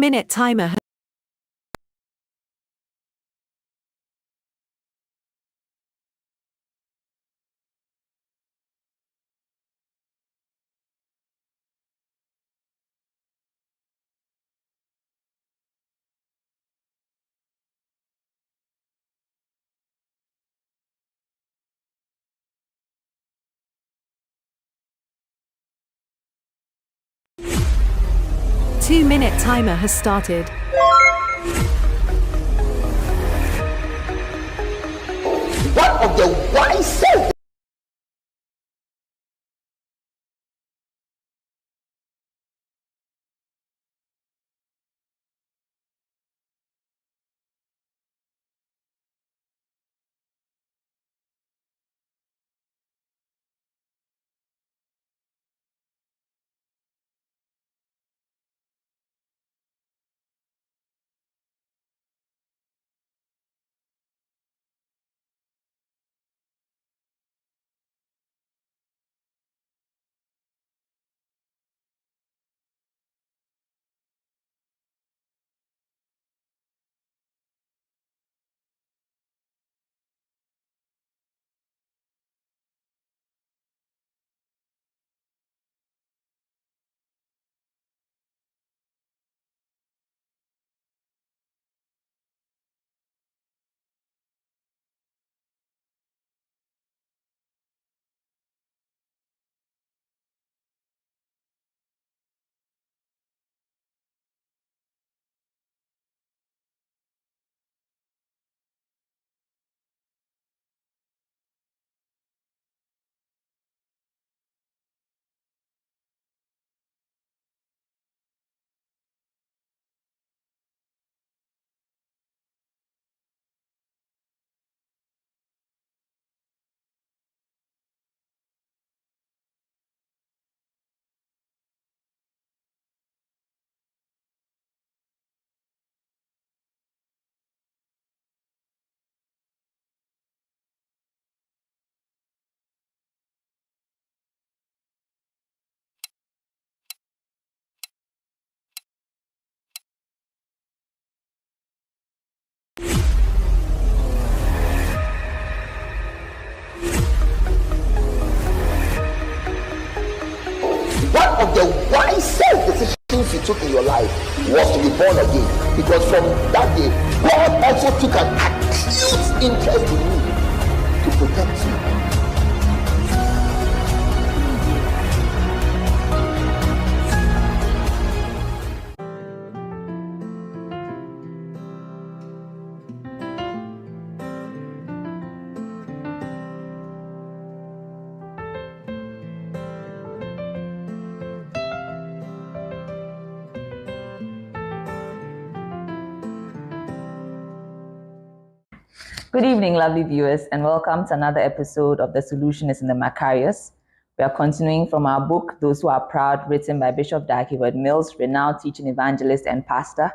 Minute timer. Two-minute timer has started. One of the wisest decisions you took in your life was to be born again, because from that day God also took an acute interest in you to protect you. Good evening, lovely viewers, and welcome to another episode of The Solution is in the Makarios. We are continuing from our book, Those Who Are Proud, written by Bishop Dag Mills, renowned teaching evangelist and pastor.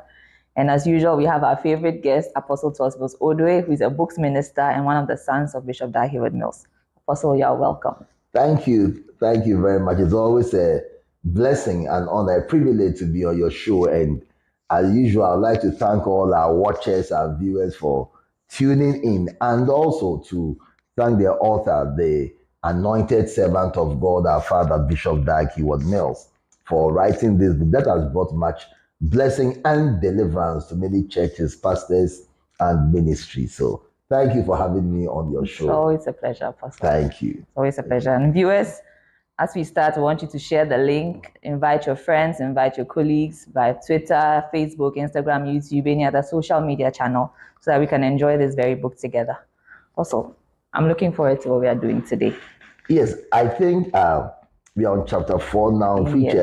And as usual, we have our favorite guest, Apostle Mills-Odoi, who is a books minister and one of the sons of Bishop Dag Mills. Apostle, you are welcome. Thank you. Thank you very much. It's always a blessing and honor, a privilege to be on your show. And as usual, I'd like to thank all our watchers and viewers for tuning in, and also to thank the author, the anointed servant of God, our father, Bishop Dag Mills, for writing this book that has brought much blessing and deliverance to many churches, pastors, and ministries. So thank you for having me on your show. It's always a pleasure, Apostle. Thank you. It's always a pleasure. And viewers, as we start, I want you to share the link, invite your friends, invite your colleagues via Twitter, Facebook, Instagram, YouTube, any other social media channel, so that we can enjoy this very book together. Also, I'm looking forward to what we are doing today. Yes, I think we are on chapter 4 now, which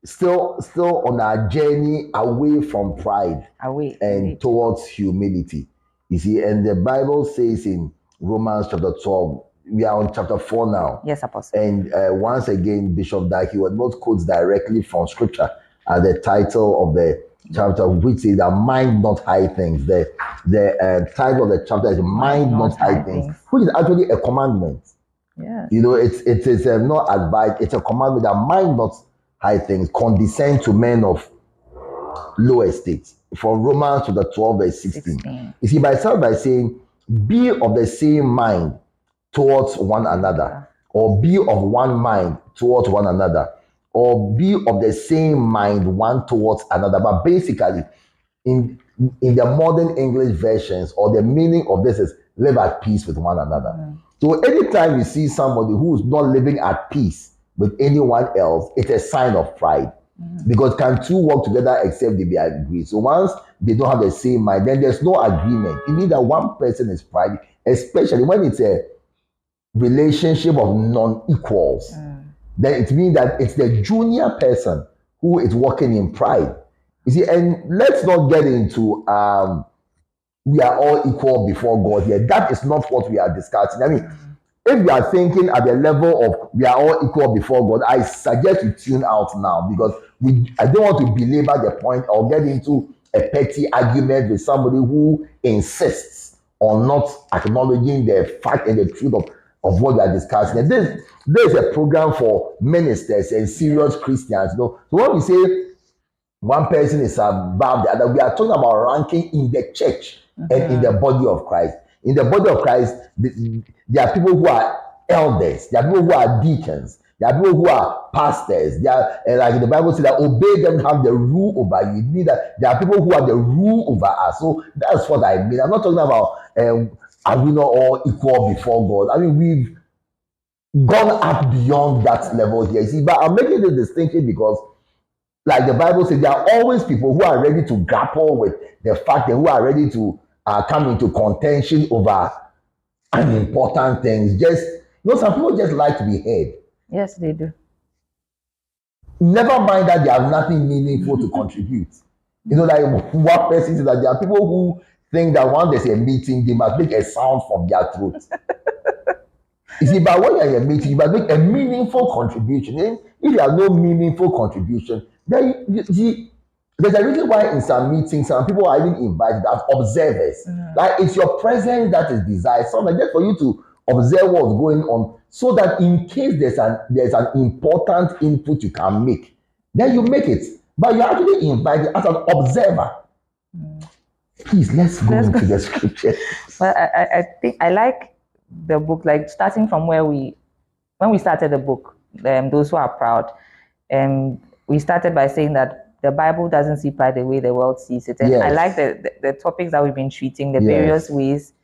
still on our journey away from pride and towards humility. You see, and the Bible says in Romans chapter 12, we are on chapter 4 now. Yes, Apostle. And once again, Bishop Dag Mills quotes directly from Scripture as the title of the chapter, which is "The Mind Not High Things." The title of the chapter is "Mind Not High Things," which is actually a commandment. Yeah. You know, it is not advice; it's a commandment. That mind not high things, condescend to men of about low estate from Romans to the 12 verse 16. 16. You see, by start by saying, be of the same mind towards one another, or be of one mind towards one another, or be of the same mind one towards another. But basically, in the modern English versions, or the meaning of this is live at peace with one another. So anytime you see somebody who is not living at peace with anyone else, it's a sign of pride. Because can two work together except they be agreed? So once they don't have the same mind, then there's no agreement. It means that one person is pride, especially when it's a relationship of non-equals. Then it means that it's the junior person who is working in pride. You see, and let's not get into we are all equal before God here. That is not what we are discussing. I mean, if you are thinking at the level of we are all equal before God, I suggest you tune out now, because I don't want to belabor the point or get into a petty argument with somebody who insists on not acknowledging the fact and the truth of what we are discussing. And this is a program for ministers and serious Christians. So when we say one person is above the other, we are talking about ranking in the church and in the body of Christ. In the body of Christ, there are people who are elders, there are people who are deacons, there are people who are pastors. There are, like the Bible says, that obey them, have the rule over you. It means that there are people who have the rule over us. So that's what I mean. I'm not talking about are we not all equal before God? I mean, we've gone up beyond that level here. You see, but I'm making the distinction because, like the Bible says, there are always people who are ready to grapple with the fact that who are ready to come into contention over unimportant things. Just, some people just like to be heard. Yes, they do. Never mind that they have nothing meaningful to contribute. Like one person said that there are people who think that once there's a meeting, they must make a sound from their throat. You see, but when you're in a meeting, you must make a meaningful contribution. And if you have no meaningful contribution, then you see, there's a reason why in some meetings, some people are even invited as observers. Like it's your presence that is desired. So like just for you to observe what's going on, so that in case there's an important input you can make, then you make it. But you're actually invited as an observer. Please, let's go into the scripture. Well, I think I like the book, like starting from when we started the book, Those Who Are Proud, and we started by saying that the Bible doesn't see pride the way the world sees it. And Yes. I like the topics that we've been treating, the various ways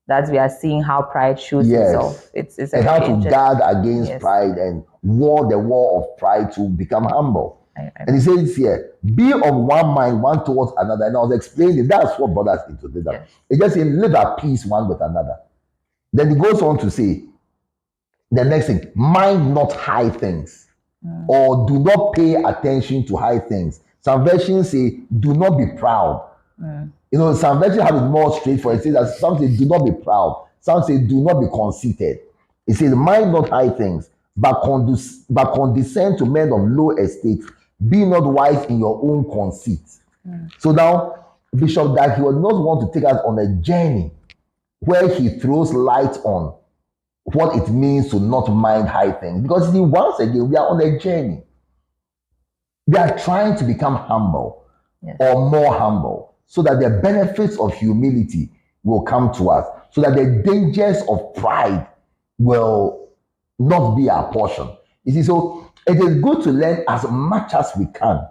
that we are seeing how pride shows itself. It's and how to guard against pride and the war of pride to become humble. And he says here, be of one mind, one towards another. And I was explaining that's what brought us into this. It just says, live at peace one with another. Then he goes on to say, the next thing, mind not high things, or do not pay attention to high things. Some versions say, do not be proud. Some versions have it more straightforward. It says that some say, do not be proud. Some say, do not be conceited. It says, mind not high things, but condescend to men of low estate. Be not wise in your own conceit. So now, Bishop Dag, he would not want to take us on a journey where he throws light on what it means to not mind high things. Because once again, we are on a journey. We are trying to become humble or more humble, so that the benefits of humility will come to us, so that the dangers of pride will not be our portion. You see, so it is good to learn as much as we can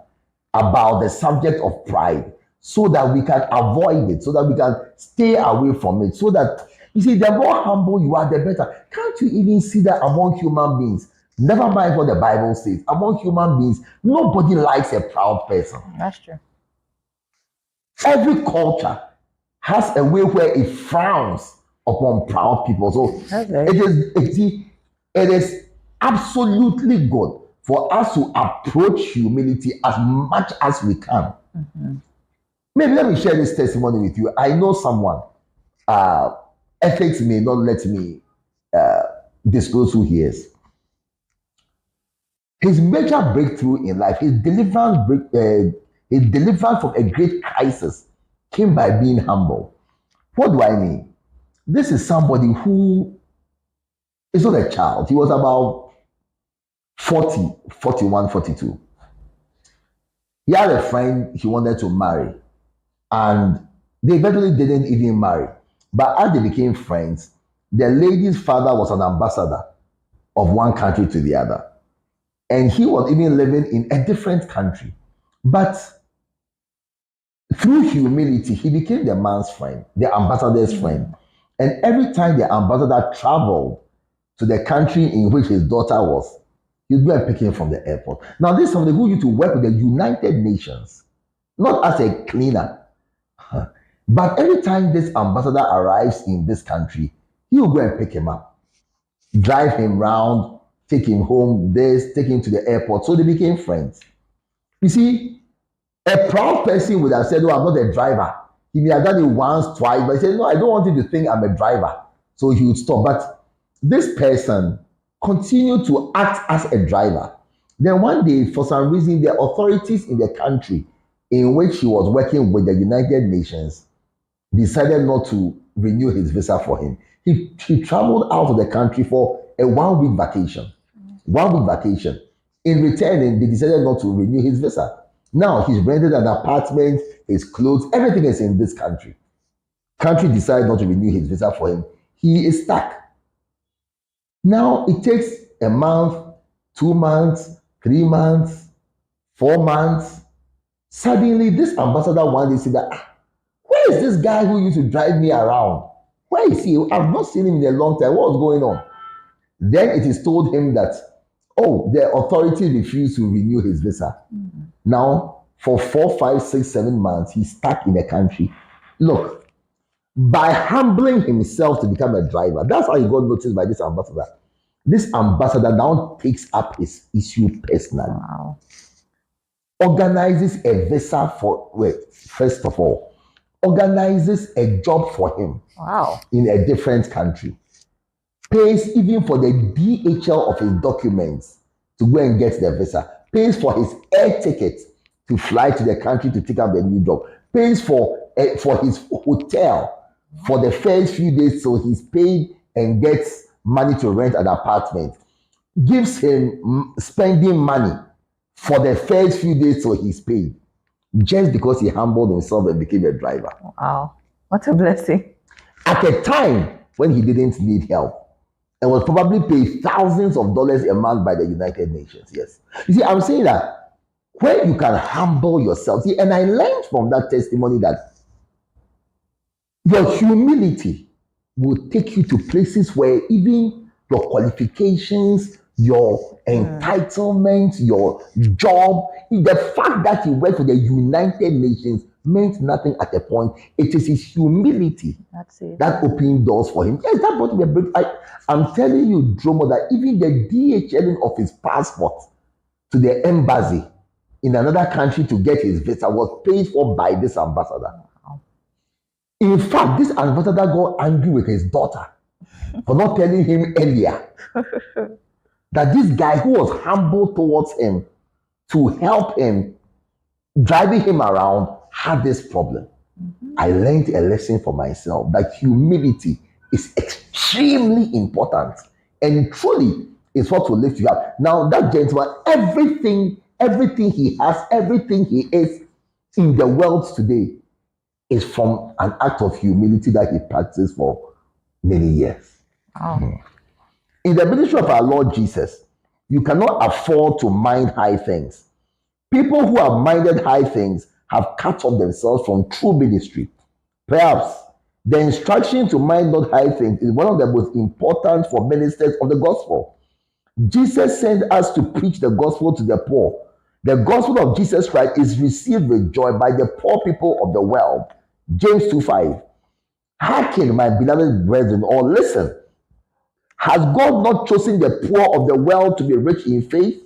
about the subject of pride, so that we can avoid it, so that we can stay away from it, so that, you see, the more humble you are, the better. Can't you even see that among human beings? Never mind what the Bible says. Among human beings, nobody likes a proud person. That's true. Every culture has a way where it frowns upon proud people. So it is absolutely good for us to approach humility as much as we can. Maybe let me share this testimony with you. I know someone, ethics may not let me disclose who he is. His major breakthrough in life, his deliverance from a great crisis, came by being humble. What do I mean? This is somebody who is not a child. He was about 40, 41, 42. He had a friend he wanted to marry, and they eventually didn't even marry. But as they became friends, the lady's father was an ambassador of one country to the other. And he was even living in a different country. But through humility, he became the man's friend, the ambassador's friend. And every time the ambassador traveled to the country in which his daughter was, he'd go and pick him from the airport. Now, this is somebody who used to work with the United Nations, not as a cleaner. But every time this ambassador arrives in this country, he will go and pick him up, drive him round, take him home, take him to the airport. So they became friends. You see, a proud person would have said, "Oh, I'm not a driver." He may have done it once, twice, but he said, "No, I don't want you to think I'm a driver." So he would stop. But this person continued to act as a driver. Then one day, for some reason, the authorities in the country in which he was working with the United Nations decided not to renew his visa for him. He traveled out of the country for a 1 week vacation. 1 week vacation. In returning, they decided not to renew his visa. Now he's rented an apartment, his clothes, everything is in this country. Country decided not to renew his visa for him. He is stuck. Now it takes a month, 2 months, 3 months, 4 months. Suddenly, this ambassador one day said that, where is this guy who used to drive me around? Where is he? I've not seen him in a long time. What's going on? Then it is told him that, oh, the authorities refused to renew his visa. Now, for 4, 5, 6, 7 months, he's stuck in the country. Look, by humbling himself to become a driver, that's how he got noticed by this ambassador. This ambassador now takes up his issue personally. Wow. Organizes a visa first of all, organizes a job for him. Wow. In a different country. Pays even for the DHL of his documents to go and get the visa. Pays for his air ticket to fly to the country to take up the new job. Pays for his hotel for the first few days, so he's paid and gets money to rent an apartment. Gives him spending money for the first few days, so he's paid. Just because he humbled himself and became a driver. Wow. What a blessing. At a time when he didn't need help and was probably paid thousands of dollars a month by the United Nations. Yes. You see, I'm saying that when you can humble yourself, see, and I learned from that testimony that your humility will take you to places where even your qualifications, your entitlement, your job, the fact that you work for the United Nations meant nothing at a point. It is his humility that opened doors for him. Yes, that brought me a break. I'm telling you, Dromo, that even the DHL of his passport to the embassy in another country to get his visa was paid for by this ambassador. Wow. In fact, this ambassador got angry with his daughter for not telling him earlier that this guy who was humble towards him to help him, driving him around, had this problem. I learned a lesson for myself that humility is extremely important and truly is what will lift you up. Now, that gentleman, everything he has, everything he is in the world today is from an act of humility that he practiced for many years. Wow. In the ministry of our Lord Jesus, you cannot afford to mind high things. People who have minded high things have cut off themselves from true ministry. Perhaps the instruction to mind not high things is one of the most important for ministers of the gospel. Jesus sent us to preach the gospel to the poor. The gospel of Jesus Christ is received with joy by the poor people of the world. James 2:5. Hearken, my beloved brethren, or listen. Has God not chosen the poor of the world to be rich in faith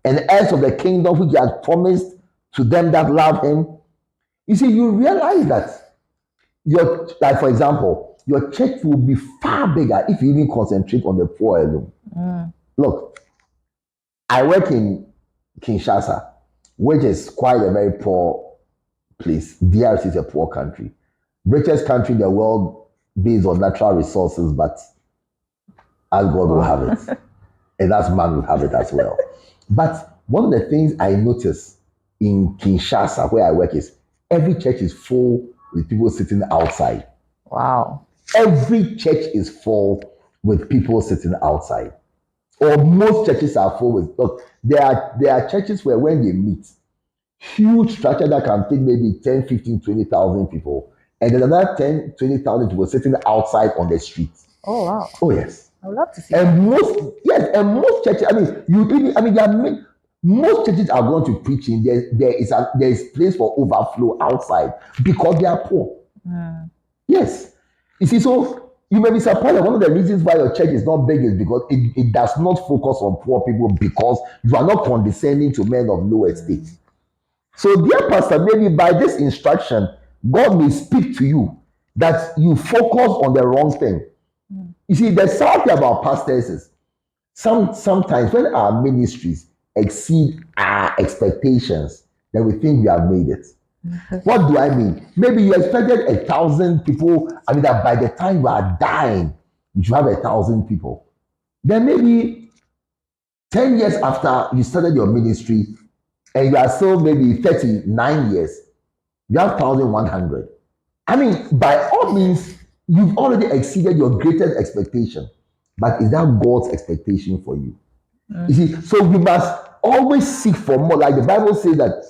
and heirs of the kingdom which he has promised to them that love him? You see, you realize that like for example, your church will be far bigger if you even concentrate on the poor alone. Look, I work in Kinshasa, which is quite a very poor place. DRC is a poor country. Richest country in the world based on natural resources, but as God will have it. And as man will have it as well. But one of the things I noticed in Kinshasa, where I work, is every church is full with people sitting outside. Wow. Every church is full with people sitting outside. Or most churches are full with, look, there are churches where when they meet, huge structure that can take maybe 10, 15, 20,000 people. And then another 10, 20,000 people sitting outside on the streets. Oh, wow. Oh, yes. I would love to see And most churches, most churches are going to preaching. There is place for overflow outside because they are poor. Yes. You see, so you may be surprised that one of the reasons why your church is not big is because it does not focus on poor people, because you are not condescending to men of low estate. So, dear pastor, maybe by this instruction, God may speak to you that you focus on the wrong thing. You see, the sad thing about pastors is sometimes when our ministries exceed our expectations, then we think we have made it. What do I mean? Maybe you expected 1,000 people. I mean, that by the time you are dying, you should have 1,000 people. Then maybe 10 years after you started your ministry, and you are still maybe 39 years, you have 1,100. I mean, by all means, you've already exceeded your greatest expectation. But is that God's expectation for you? You see, so we must always seek for more. Like the Bible says that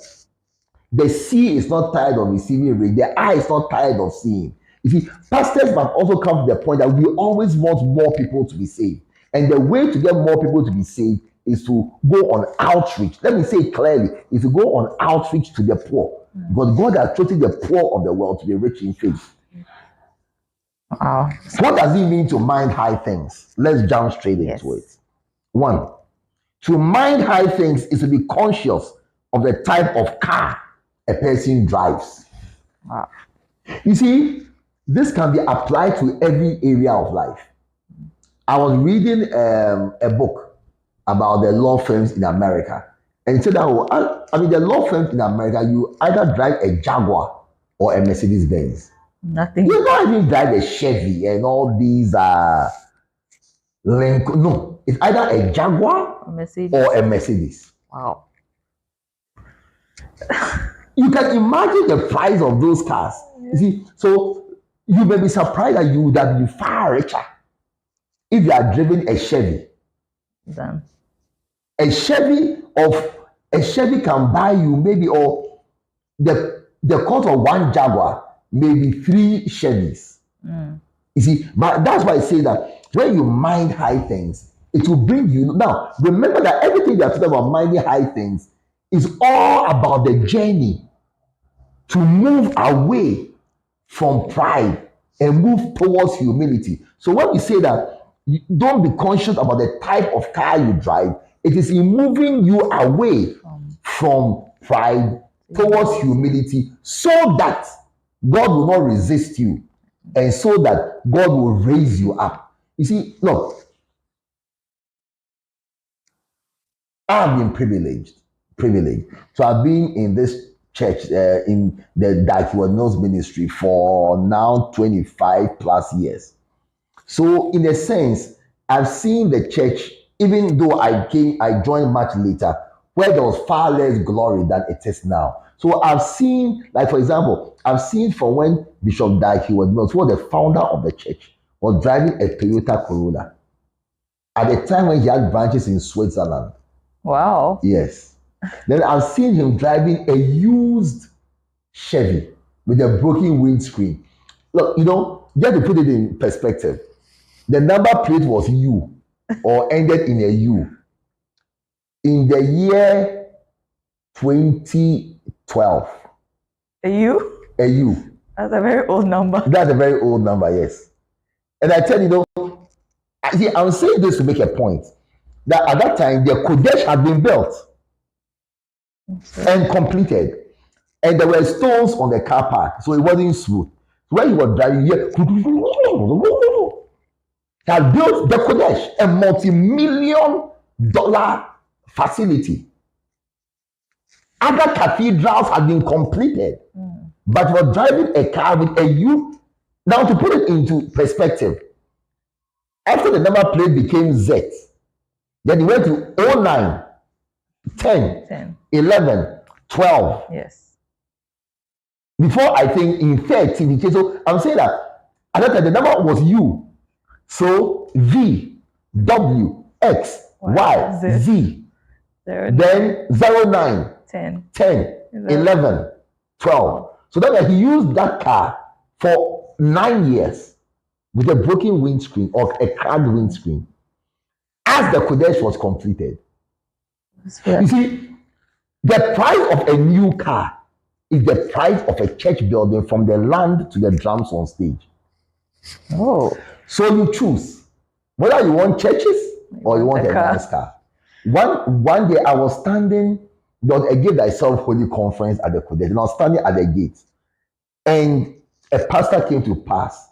the sea is not tired of receiving rain, the eye is not tired of seeing. You see, pastors must also come to the point that we always want more people to be saved. And the way to get more people to be saved is to go on outreach. Let me say it clearly, is to go on outreach to the poor. Because God has chosen the poor of the world to be rich in faith. Wow. What does it mean to mind high things? Let's jump straight into it. One, to mind high things is to be conscious of the type of car a person drives. Wow. You see, this can be applied to every area of life. I was reading a book about the law firms in America. And it said that, the law firms in America, you either drive a Jaguar or a Mercedes Benz. Nothing. You don't even drive a Chevy and all these Lincoln. No, it's either a Jaguar or a Mercedes. Wow. You can imagine the price of those cars. You see, so you may be surprised that you would have been far richer if you had driven a Chevy. Done. A Chevy can buy you maybe, or the cost of one Jaguar, maybe 3 Chevys. You see, but that's why I say that when you mind high things, it will bring you. Now, remember that everything we are talking about minding high things is all about the journey to move away from pride and move towards humility. So when we say that, don't be conscious about the type of car you drive, it is in moving you away from pride towards humility, so that God will not resist you, and so that God will raise you up. You see, look, I've been privileged to have been in this church, in the Darkwood Mills ministry for now 25 plus years. So in a sense, I've seen the church, even though I joined much later, where there was far less glory than it is now. So I've seen, like for example, I've seen from when Bishop Darkwood Mills, who was the founder of the church, was driving a Toyota Corolla at the time when he had branches in Switzerland. Wow. Yes. Then I've seen him driving a used Chevy with a broken windscreen. Look, just to put it in perspective, the number plate was U, or ended in a U. In the year 2012. A U? A U. That's a very old number. That's a very old number, yes. And I tell you, I'm saying this to make a point, that at that time, the Kodesh had been built and completed. And there were stones on the car park, so it wasn't smooth. When you were driving here, had built the Kodesh, a multi-million-dollar facility. Other cathedrals had been completed, but we're driving a car with a U. Now, to put it into perspective, after the number plate became Z, then it went to 09, 10, 11, 12. Yes. Before I think in 13, it changed. So I'm saying that at that time the number was U. So V, W, X, Y, Z. Z. 0, Then 0, 9, 10, 10, 11, 12. So that he used that car for 9 years with a broken windscreen or a cracked windscreen. As the Kodesh was completed, you see, the price of a new car is the price of a church building from the land to the drums on stage. Oh. So you choose whether you want churches or you want a nice car. One day I was standing, there was a gate that served Holy Conference at the Kodesh, and I was standing at the gate, and a pastor came to pass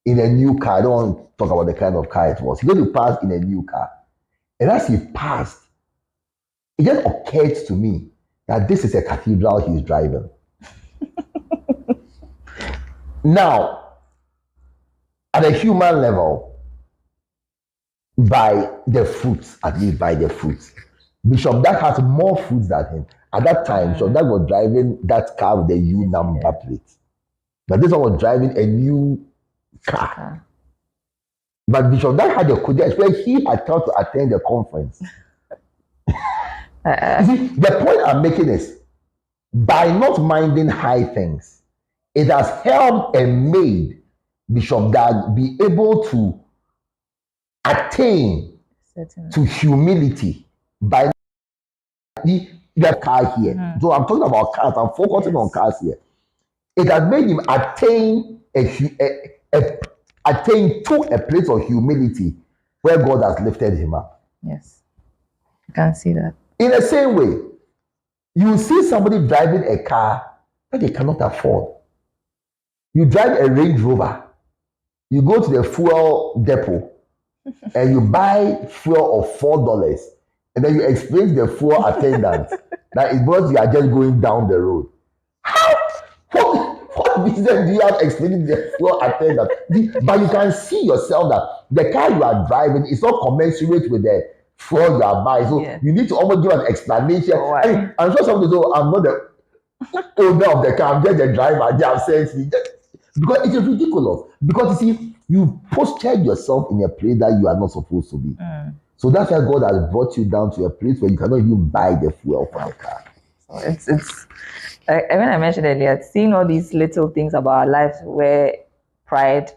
in a new car. I don't want to talk about the kind of car it was. He came to pass in a new car. And as he passed, it just occurred to me that this is a cathedral he's driving. Now, at a human level, by the fruits, at least by the fruits, Bishop Dag has more fruits than him. At that time, Bishop Dag was driving that car with the U number plate. But this one was driving a new car. But Bishop Dag had a Kodesh where he had thought to attend the conference. You see, the point I'm making is, by not minding high things, it has helped and made Bishop Dag be able to attain to humility by the car here. So I'm talking about cars, I'm focusing on cars here. It has made him attain attain to a place of humility where God has lifted him up. Yes, you can see that. In the same way, you see somebody driving a car that they cannot afford. You drive a Range Rover, you go to the fuel depot and you buy fuel of $4, and then you explain to the fuel attendant that it's because you are just going down the road. How? What business do you have explaining to the fuel attendant? But you can see yourself that the car you are driving is not commensurate with the fuel you are buying. So you need to almost give an explanation. And I'm sure somebody says, I'm not the owner of the car, I'm just the driver. They have sent me. Because it is ridiculous. Because you see, you posted yourself in a place that you are not supposed to be. So that's why God has brought you down to a place where you cannot even buy the fuel for the car. So it's when I mentioned earlier, seeing all these little things about our lives where pride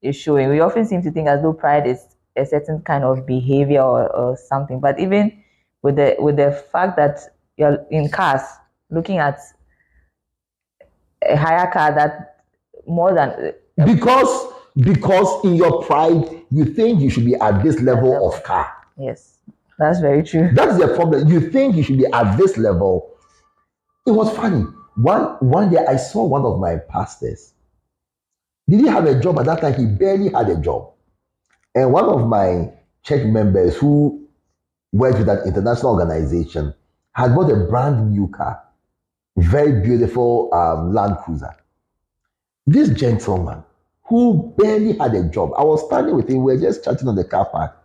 is showing. We often seem to think as though pride is a certain kind of behavior or something. But even with the fact that you're in cars looking at a higher car that more than because in your pride you think you should be at this level of car. Yes, that's very true. That's the problem. You think you should be at this level. It was funny. One day I saw one of my pastors. Did he have a job at that time? He barely had a job. And one of my church members who worked with an international organization had bought a brand new car, very beautiful Land Cruiser. This gentleman who barely had a job, I was standing with him, we were just chatting on the car park,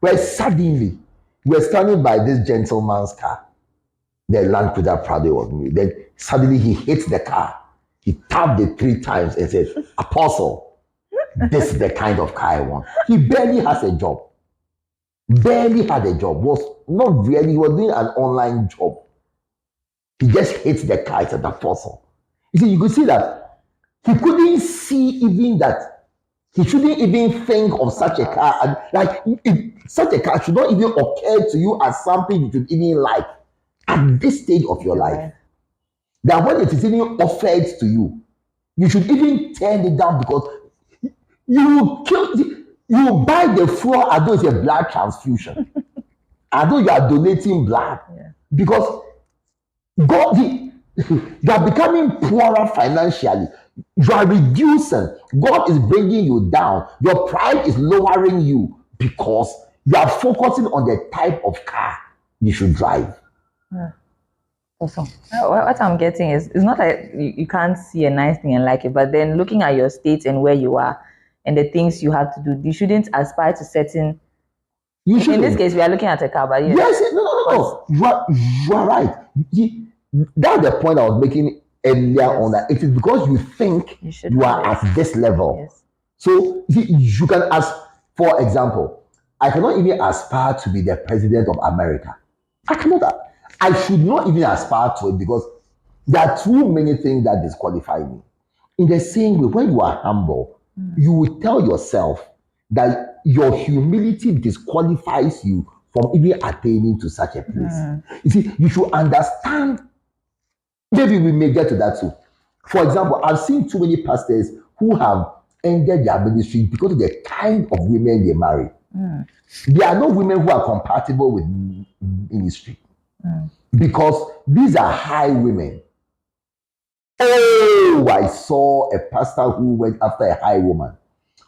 where suddenly we were standing by this gentleman's car. The Land Cruiser Prado was new. Then suddenly he hits the car. He tapped it 3 times and said, Apostle, this is the kind of car I want. He barely has a job. Barely had a job. Was not really, he was doing an online job. He just hits the car. It's an apostle. You see, you could see that he couldn't see even that he shouldn't even think of such a car. And like, such a car should not even occur to you as something you should even like at this stage of your life. That when it is even offered to you, you should even turn it down because you buy the fuel as though it's a blood transfusion. As though you are donating blood. Because God, you are becoming poorer financially. You are reducing. God is bringing you down. Your pride is lowering you because you are focusing on the type of car you should drive. Awesome. What I'm getting is, it's not like you can't see a nice thing and like it, but then looking at your state and where you are and the things you have to do, you shouldn't aspire to certain. In this case, we are looking at a car, but yes, no. You are right. That's the point I was making earlier on, that it is because you think You should you have are it. at this level. Yes. So you can ask, for example, I cannot even aspire to be the president of America. I cannot. I should not even aspire to it because there are too many things that disqualify me. In the same way, when you are humble, you will tell yourself that your humility disqualifies you from even attaining to such a place. You see, you should understand. Maybe we may get to that too. For example, I've seen too many pastors who have ended their ministry because of the kind of women they marry. There are no women who are compatible with ministry because these are high women. Oh, I saw a pastor who went after a high woman.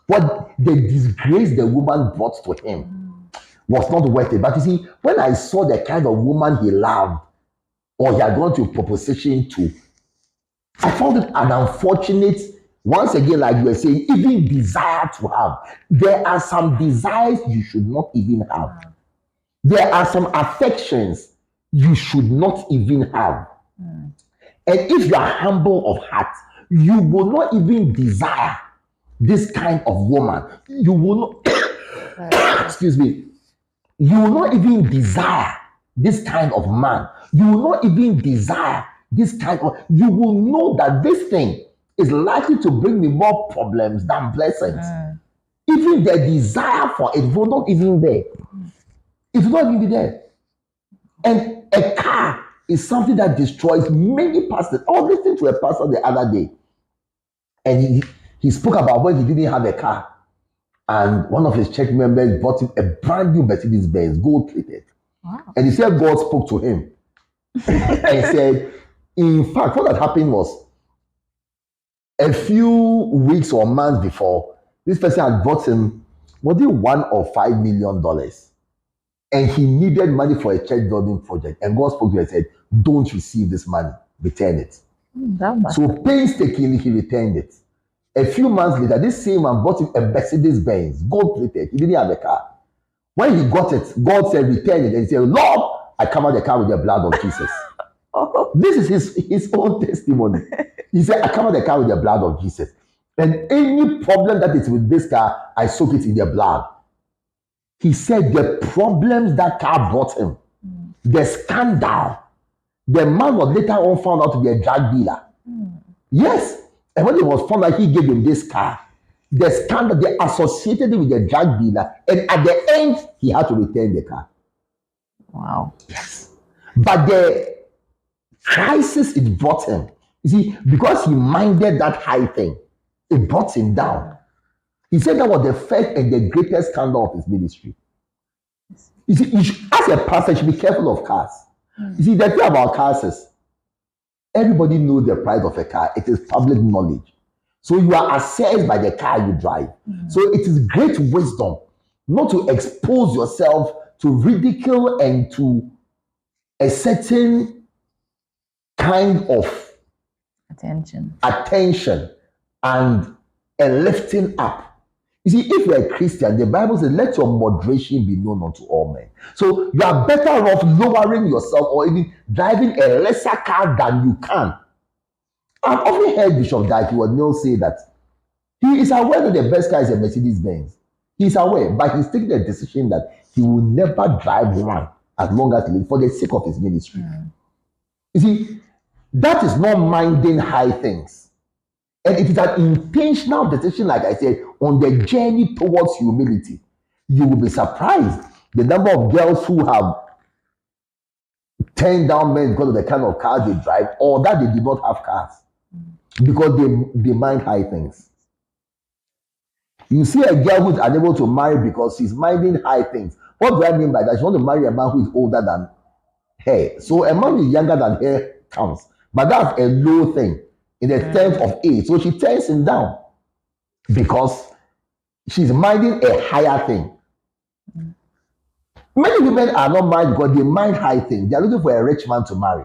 What the disgrace the woman brought to him was not worth it. But you see, when I saw the kind of woman he loved or he had gone to proposition to, I found it an unfortunate, once again, like you were saying, even desire to have. There are some desires you should not even have. There are some affections you should not even have. And if you are humble of heart, you will not even desire this kind of woman. You will not, excuse me, you will not even desire this kind of man. You will not even desire this kind of, you will know that this thing is likely to bring me more problems than blessings. Even the desire for it will not even be there. It will not even be there. And a car is something that destroys many pastors. I was listening to a pastor the other day, and he spoke about when he didn't have a car, and one of his church members bought him a brand new Mercedes Benz, gold plated. Wow. And he said God spoke to him and said, in fact, what had happened was a few weeks or months before, this person had bought him, was it $1 or $5 million? And he needed money for a church building project. And God spoke to him and said, don't receive this money, return it. So painstakingly, he returned it. A few months later, this same man bought him a Mercedes Benz, gold plated. He didn't have a car. When he got it, God said, return it. And he said, Lord, I covered the car with the blood of Jesus. This is his own testimony. He said, I covered the car with the blood of Jesus. And any problem that is with this car, I soak it in the blood. He said the problems that car brought him, the scandal, the man was later on found out to be a drug dealer. Yes. And when it was found out he gave him this car, the scandal, they associated it with the drug dealer. And at the end, he had to return the car. Wow. Yes. But the crisis it brought him, you see, because he minded that high thing, it brought him down. He said that was the first and the greatest scandal of his ministry. You see, as a pastor, you should be careful of cars. You see, the thing about cars is, everybody knows the price of a car. It is public knowledge. So you are assessed by the car you drive. So it is great wisdom not to expose yourself to ridicule and to a certain kind of attention and a lifting up. You see, if you're a Christian, the Bible says, let your moderation be known unto all men. So you are better off lowering yourself or even driving a lesser car than you can. I've often heard Bishop Mills say that he is aware that the best car is a Mercedes Benz. He is aware, but he's taking a decision that he will never drive one as long as he lives for the sake of his ministry. You see, that is not minding high things. And it is an intentional decision, like I said, on the journey towards humility. You will be surprised the number of girls who have turned down men because of the kind of cars they drive, or that they do not have cars because they mind high things. You see a girl who is unable to marry because she's minding high things. What do I mean by that? She wants to marry a man who is older than her. So a man who is younger than her counts. But that's a low thing in the terms of age. So she turns him down because she's minding a higher thing. Many women are not married because they mind high things. They're looking for a rich man to marry.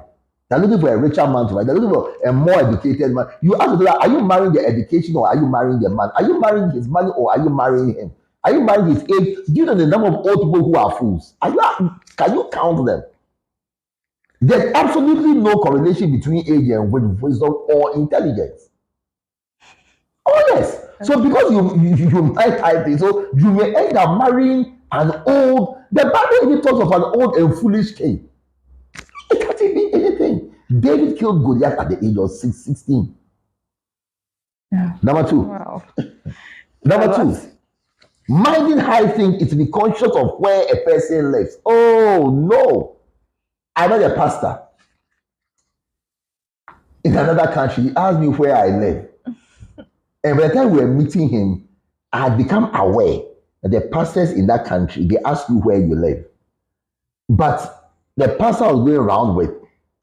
They're looking for a richer man to marry. They're looking for a more educated man. You ask them, are you marrying the education or are you marrying the man? Are you marrying his money or are you marrying him? Are you marrying his age? Do you know the number of old people who are fools? Can you count them? There's absolutely no correlation between age and wisdom or intelligence. Oh yes. So because you might hide things, so you may end up marrying an old. The Bible even talks of an old and foolish king. It can't even mean anything. David killed Goliath at the age of 16. Yeah. Number two. Wow. Number two. Minding high things is to be conscious of where a person lives. Oh no. I met a pastor in another country. He asked me where I live. And by the time we were meeting him, I had become aware that the pastors in that country, they ask you where you live. But the pastor I was going around with,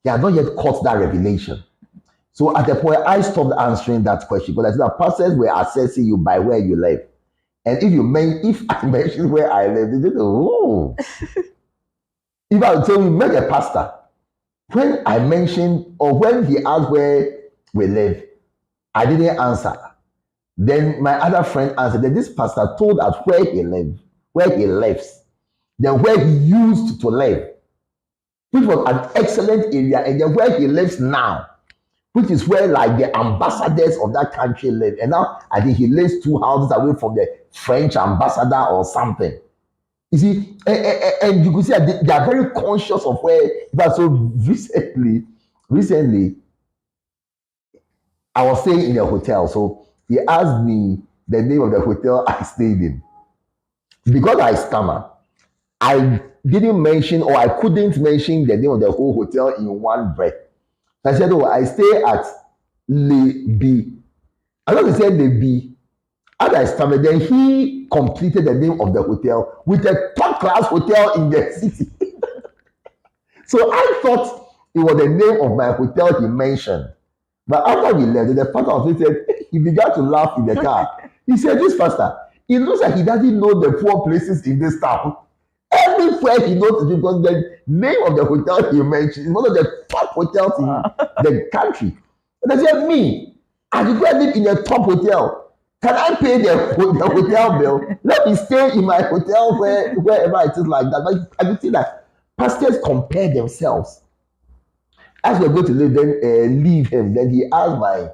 he had not yet caught that revelation. So at the point, I stopped answering that question because I said that pastors were assessing you by where you live. And if I mention where I live, they say, oh. If I would tell you, met a pastor, when I mentioned or when he asked where we live, I didn't answer. Then my other friend answered that this pastor told us where he lives, then where he used to live, which was an excellent area, and then where he lives now, which is where like the ambassadors of that country live. And now I think he lives 2 houses away from the French ambassador or something. You see, and you could see that they are very conscious of where. But so recently, I was staying in a hotel. So he asked me the name of the hotel I stayed in. Because I stammer, I didn't mention or I couldn't mention the name of the whole hotel in one breath. I said, oh, I stay at Le B. I'm not going to say Le B. As I stammered, then he completed the name of the hotel with a top class hotel in the city. So I thought it was the name of my hotel he mentioned. But after we left, the pastor also said, he began to laugh in the car. He said, this pastor, it looks like he doesn't know the poor places in this town. Everywhere he knows, because the name of the hotel he mentioned is one of the top hotels in the country. And I said, me, I should go and live in a top hotel. Can I pay the hotel bill? Let me stay in my hotel wherever it is like that. But I can see that pastors compare themselves. As we're going to leave him, then he asked my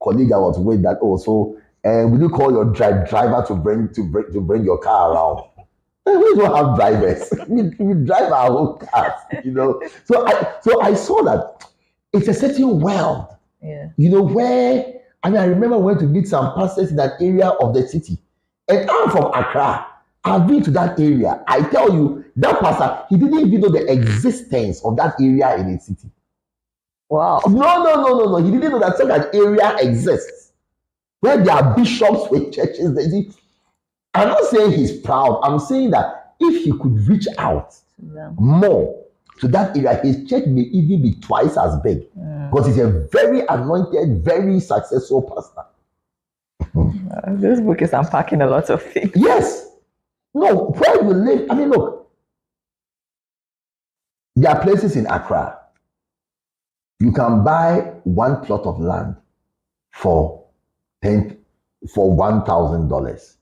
colleague I was with that also, will you call your driver to bring your car around? We don't have drivers. we drive our own cars, you know. So I saw that it's a certain world, you know, where I remember when to meet some pastors in that area of the city. And I'm from Accra. I've been to that area. I tell you, that pastor, he didn't even know the existence of that area in his city. Wow. No. He didn't know that such an area exists. Where there are bishops with churches. I'm not saying he's proud. I'm saying that if he could reach out more to that area, his church may even be twice as big. Because he's a very anointed, very successful pastor. This book is unpacking a lot of things. Yes. No, where you live, look, there are places in Accra. You can buy one plot of land for $1,000.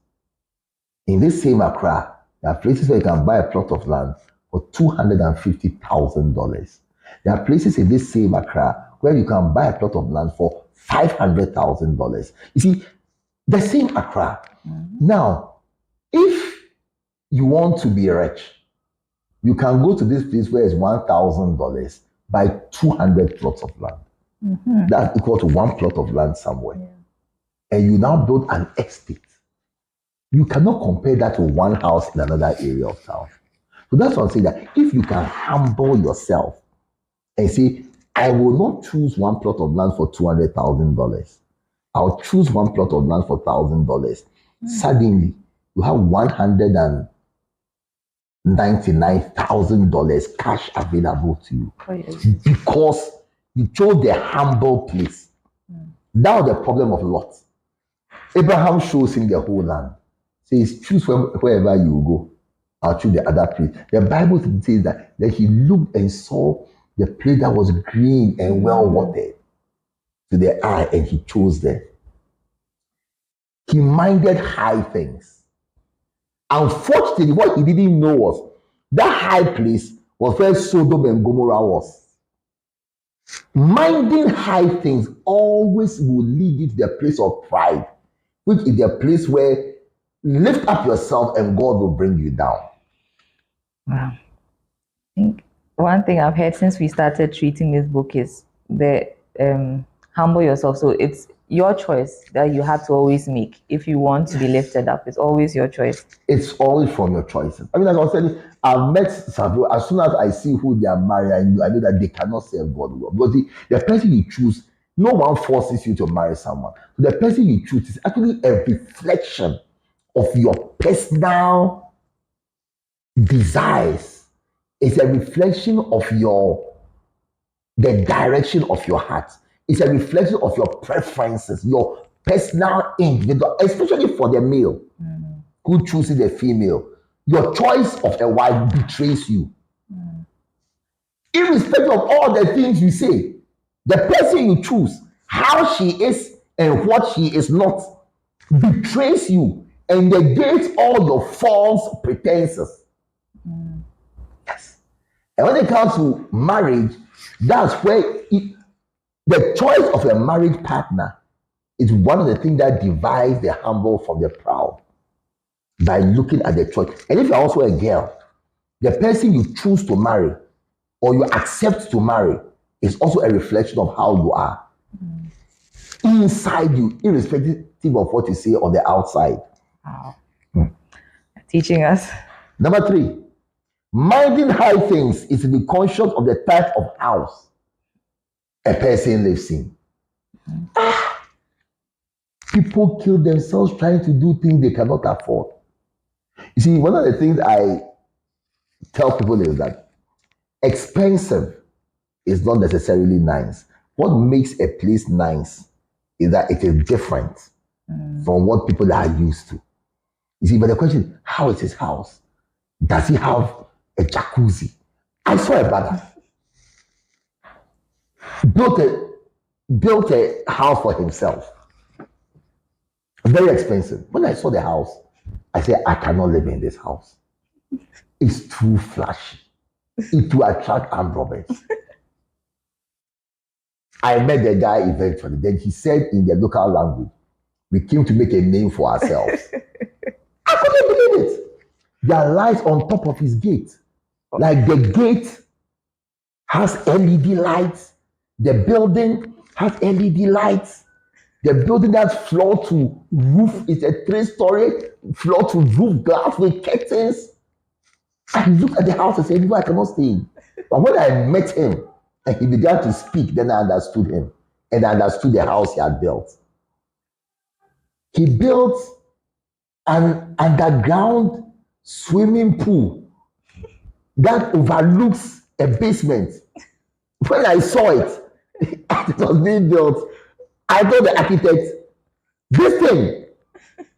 In this same Accra, there are places where you can buy a plot of land for $250,000. There are places in this same Accra where you can buy a plot of land for $500,000. You see, the same Accra. Now, if you want to be rich, you can go to this place where it's $1,000, buy 200 plots of land. That's equal to one plot of land somewhere. And you now build an estate. You cannot compare that to one house in another area of town. So that's what I'm saying, that if you can humble yourself and say, I will not choose one plot of land for $200,000. I'll choose one plot of land for $1,000. Suddenly, you have $199,000 cash available to you. Because you chose the humble place. That was the problem of Lot. Abraham shows him the whole land. Says, choose wherever you go. I'll choose the other place. The Bible says that he looked and saw the place that was green and well watered to the eye, and he chose there. He minded high things. Unfortunately, what he didn't know was that high place was where Sodom and Gomorrah was. Minding high things always will lead you to the place of pride, which is the place where lift up yourself and God will bring you down. Wow. I think one thing I've heard since we started treating this book is the humble yourself. So it's your choice that you have to always make. If you want to be lifted up, it's always your choice. It's always from your choices. I mean, like I was telling you, I've met some people, as soon as I see who they are marrying, I know that they cannot serve God well. Because the person you choose, no one forces you to marry someone. The person you choose is actually a reflection of your personal desires. It's a reflection of the direction of your heart. It's a reflection of your preferences, your personal individual, especially for the male who chooses a female. Your choice of a wife betrays you. Irrespective of all the things you say, the person you choose, how she is and what she is not, betrays you and negates all your false pretenses. Yes. And when it comes to marriage, that's where the choice of a marriage partner is one of the things that divides the humble from the proud, by looking at the choice. And if you're also a girl, the person you choose to marry or you accept to marry is also a reflection of how you are inside you, irrespective of what you say on the outside. Wow. Teaching us. Number 3, minding high things is to be conscious of the type of house a person lives in. People kill themselves trying to do things they cannot afford. You see, one of the things I tell people is that expensive is not necessarily nice. What makes a place nice is that it is different from what people are used to. You see, but the question is, how is his house? Does he have a jacuzzi? I saw a brother built a house for himself. Very expensive. When I saw the house, I said, I cannot live in this house. It's too flashy. It will attract armed robbers. I met the guy eventually. Then he said in the local language, we came to make a name for ourselves. I couldn't believe it. There are lights on top of his gate. Like the gate has LED lights. The building has LED lights. The building that's floor to roof is a 3-story floor to roof glass with curtains. I looked at the house and said, no, I cannot stay in. But when I met him and he began to speak, then I understood him and I understood the house he had built. He built an underground swimming pool that overlooks a basement. When I saw it, it was being built. I told the architect, this thing,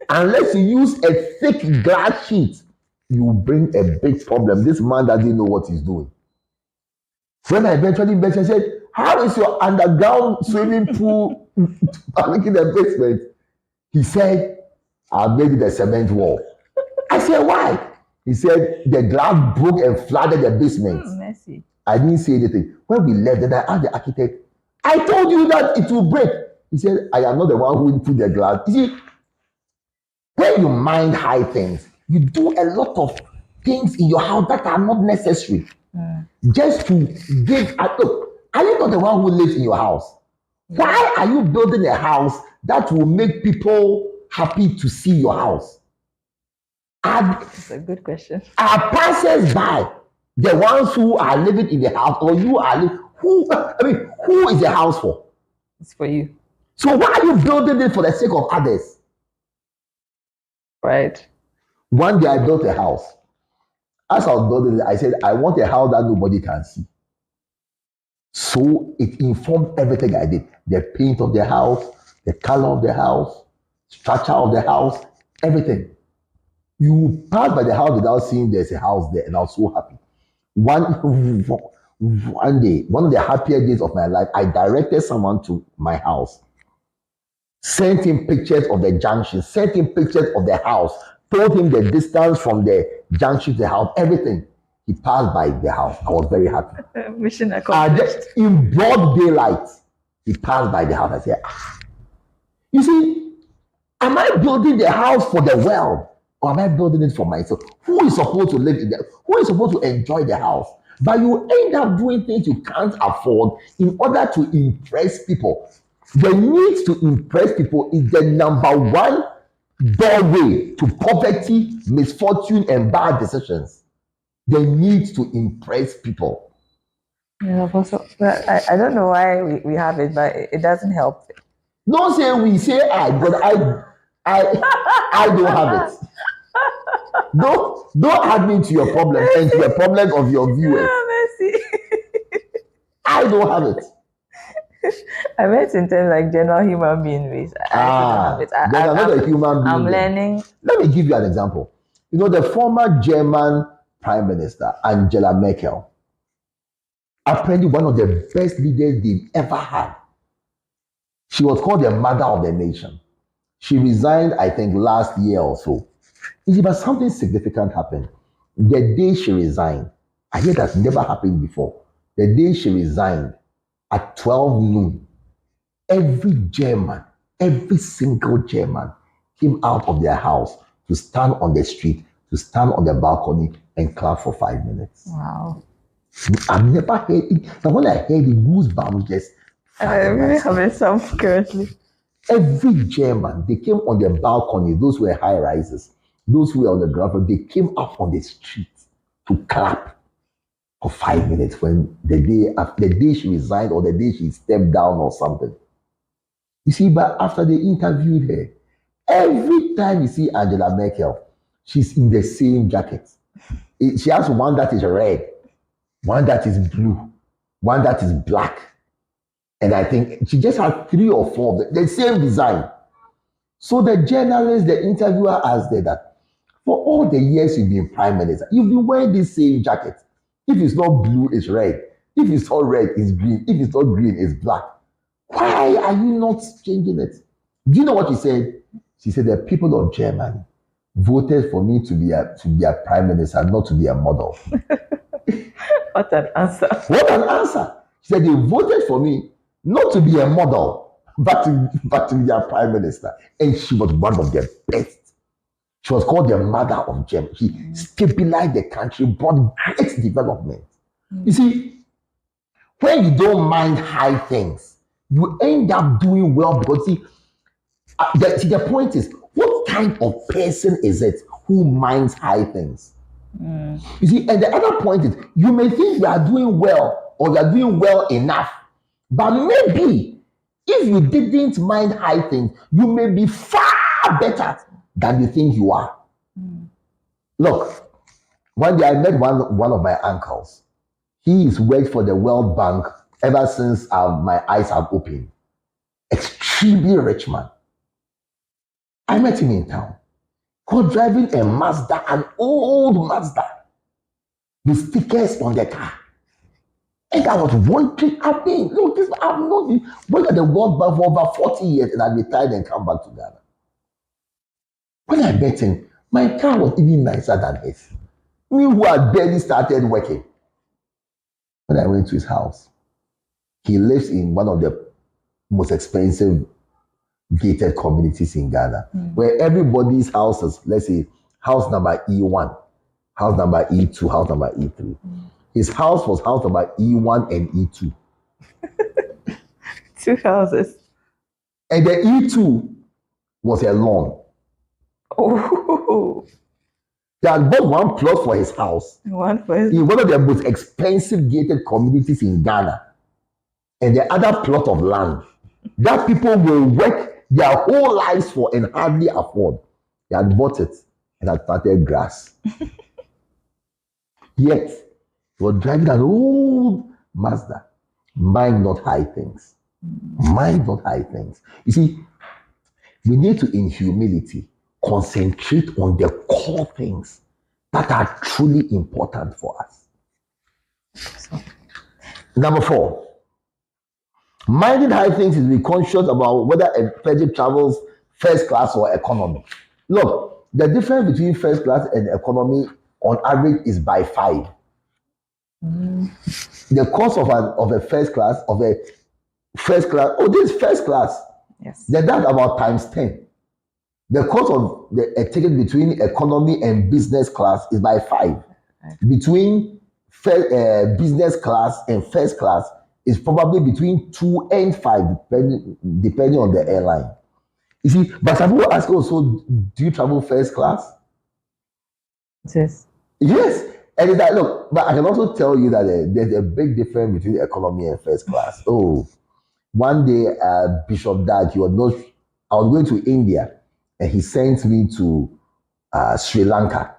unless you use a thick glass sheet, you will bring a big problem. This man doesn't know what he's doing. When I eventually met him, I said, how is your underground swimming pool overlooking the basement? He said, I've made it a cement wall. I said, why? He said, the glass broke and flooded the basement. Messy. I didn't say anything. When we left, then I asked the architect, I told you that it will break. He said, I am not the one who put the glass. You see, when you mind high things, you do a lot of things in your house that are not necessary. Just to give a look. Are you not the one who lives in your house? Why are you building a house that will make people happy to see your house? That's a good question. Are passers-by the ones who are living in the house, or you are living? Who is the house for? It's for you. So why are you building it for the sake of others? Right. One day I built a house. As I was building it, I said, I want a house that nobody can see. So it informed everything I did. The paint of the house, the color of the house, structure of the house, everything. You pass by the house without seeing there's a house there, and I was so happy. One day, one of the happier days of my life, I directed someone to my house, sent him pictures of the junction, sent him pictures of the house, told him the distance from the junction to the house, everything. He passed by the house. I was very happy. Mission accomplished. In broad daylight, he passed by the house. I said, you see, am I building the house for the world or am I building it for myself? Who is supposed to live in there? Who is supposed to enjoy the house? But you end up doing things you can't afford in order to impress people. The need to impress people is the number one doorway to poverty, misfortune, and bad decisions. The need to impress people. Yeah, also, I don't know why we have it, but it doesn't help. Don't say we, say I, but I don't have it. Don't add me to your problem and to the problem of your viewers. I don't have it. I meant in terms like general human being ways. I don't have it. I'm not a human being. I'm learning. Let me give you an example. You know, the former German Prime Minister, Angela Merkel, apparently one of the best leaders they've ever had. She was called the mother of the nation. She resigned, I think, last year or so. But something significant happened. The day she resigned, I hear that never happened before. The day she resigned, at 12 noon, every single German came out of their house to stand on the street, to stand on the balcony and clap for 5 minutes. Wow. I've never heard it. And when I heard the goosebumps just... I'm really having some currently. Every German, they came on the balcony, those were high rises, those who were on the ground floor, they came up on the street to clap for 5 minutes when the day she resigned or the day she stepped down or something. You see, but after they interviewed her, every time you see Angela Merkel, she's in the same jacket. She has one that is red, one that is blue, one that is black. And I think she just had 3 or 4 of them, the same design. So the journalist, the interviewer asked her that, for all the years you've been prime minister, you've been wearing this same jacket. If it's not blue, it's red. If it's not red, it's green. If it's not green, it's black. Why are you not changing it? Do you know what she said? She said the people of Germany voted for me to be a prime minister, not to be a model. What an answer. What an answer. She said they voted for me not to be a model, but to be a prime minister. And she was one of the best. She was called the mother of Germany. She stabilized the country, brought great development. You see, when you don't mind high things, you end up doing well because the point is, what kind of person is it who minds high things? You see, and the other point is, you may think you are doing well or you are doing well enough, but maybe if you didn't mind high things, you may be far better than you think you are. Look, one day I met one of my uncles. He has worked for the World Bank ever since my eyes have opened. Extremely rich man. I met him in town. He was driving a Mazda, an old Mazda, with stickers on the car. And I was wondering, I've not worked at the World Bank for over 40 years and I retired and come back to Ghana. When I met him, my car was even nicer than his. Me who had barely started working. When I went to his house, he lives in one of the most expensive gated communities in Ghana, where everybody's houses, let's say house number E1, house number E2, house number E3. His house was house number E1 and E2. 2 houses. And the E2 was a lawn. Oh. He had bought one plot for his house. One for his... in one of the most expensive gated communities in Ghana. And the other plot of land that people will work their whole lives for and hardly afford. He had bought it and had planted grass. Yet, he was driving an old Mazda. Mind not high things. Mind not high things. You see, we need to, in humility, concentrate on the core things that are truly important for us. Number 4, minding high things is be conscious about whether a person travels first class or economy. Look, the difference between first class and economy on average is by 5. The cost of a first class, oh, this is first class. Yes. Then that's about times 10. The cost of a ticket between economy and business class is by 5. Between business class and first class is probably between 2 and 5, depending on the airline. You see, but some people ask also, do you travel first class? Yes. Yes. And it's like, look, but I can also tell you that there's a big difference between economy and first class. Oh, one day, Bishop Dag, I was going to India, and he sent me to Sri Lanka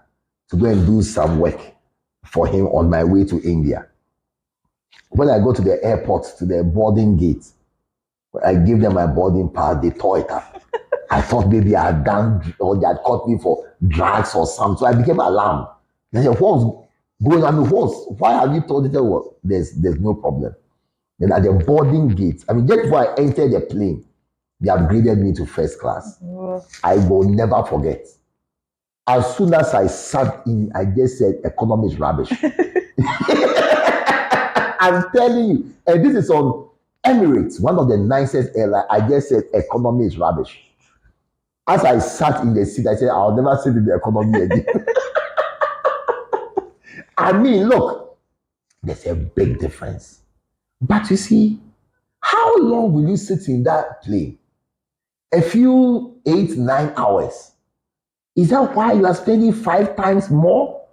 to go and do some work for him on my way to India. When I go to the airport, to the boarding gate, I give them my boarding pass, they tore it up. I thought maybe I had done, or they had caught me for drugs or something. So I became alarmed. They said, what's going on? Why have you told it? Well, there's no problem. Then at the boarding gate, I mean, just before I entered the plane, they upgraded me to first class. I will never forget. As soon as I sat in, I just said, economy is rubbish. I'm telling you, and this is on Emirates, one of the nicest airlines. I just said, economy is rubbish. As I sat in the seat, I said, I'll never sit in the economy again. I mean, look, there's a big difference. But you see, how long will you sit in that plane? A few 8, 9 hours. Is that why you are spending 5 times more?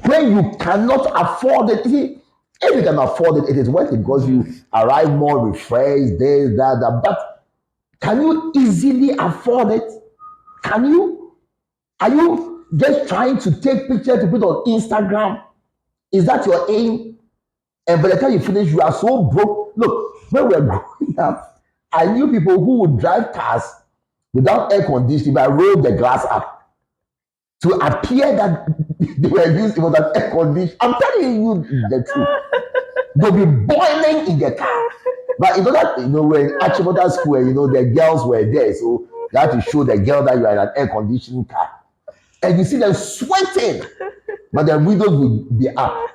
When you cannot afford it, see, if you can afford it, it is worth it because you arrive more refreshed, this, that. But can you easily afford it? Can you? Are you just trying to take pictures to put on Instagram? Is that your aim? And by the time you finish, you are so broke. Look, when we were growing up, I knew people who would drive cars without air conditioning, but roll the glass up to appear that they were using it was an air conditioner. I'm telling you the truth. They'll be boiling in the car. But we're in Achimota Square, the girls were there, so you have to show the girl that you are in an air conditioning car. And you see them sweating, but the windows will be up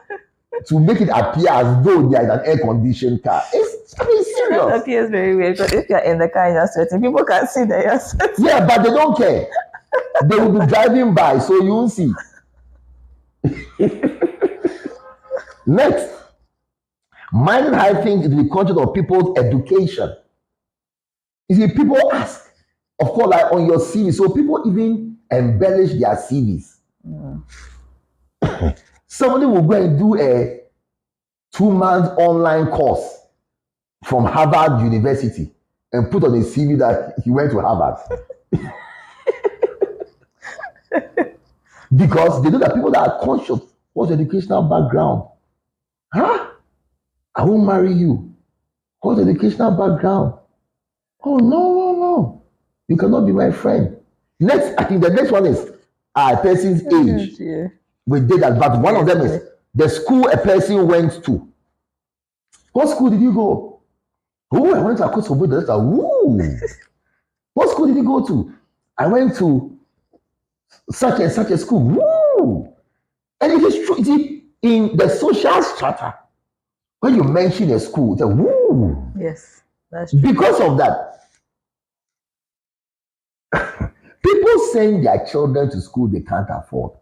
to make it appear as though they are in an air conditioned car. It's serious. That appears very weird because if you're in the car and you're sweating, people can see that you're sweating. Yeah, but they don't care. They will be driving by, so you won't see. Next, minding high things is to be conscious of people's education. You see, people ask, of course, like on your CV, so people even embellish their CVs. Somebody will go and do a 2-month online course from Harvard University and put on a CV that he went to Harvard. Because they know that people that are conscious, what's your educational background? Huh? I won't marry you. What's your educational background? Oh, no. You cannot be my friend. Next, I think the next one is a person's age. Yeah. We did that, but one of them is the school a person went to. What school did you go? Oh, I went to Akosobo. What school did you go to? I went to such and such a school. Woo! And it is true. You see, in the social strata, when you mention a school, it's a woo. Yes, that's true. Because of that, people send their children to school they can't afford.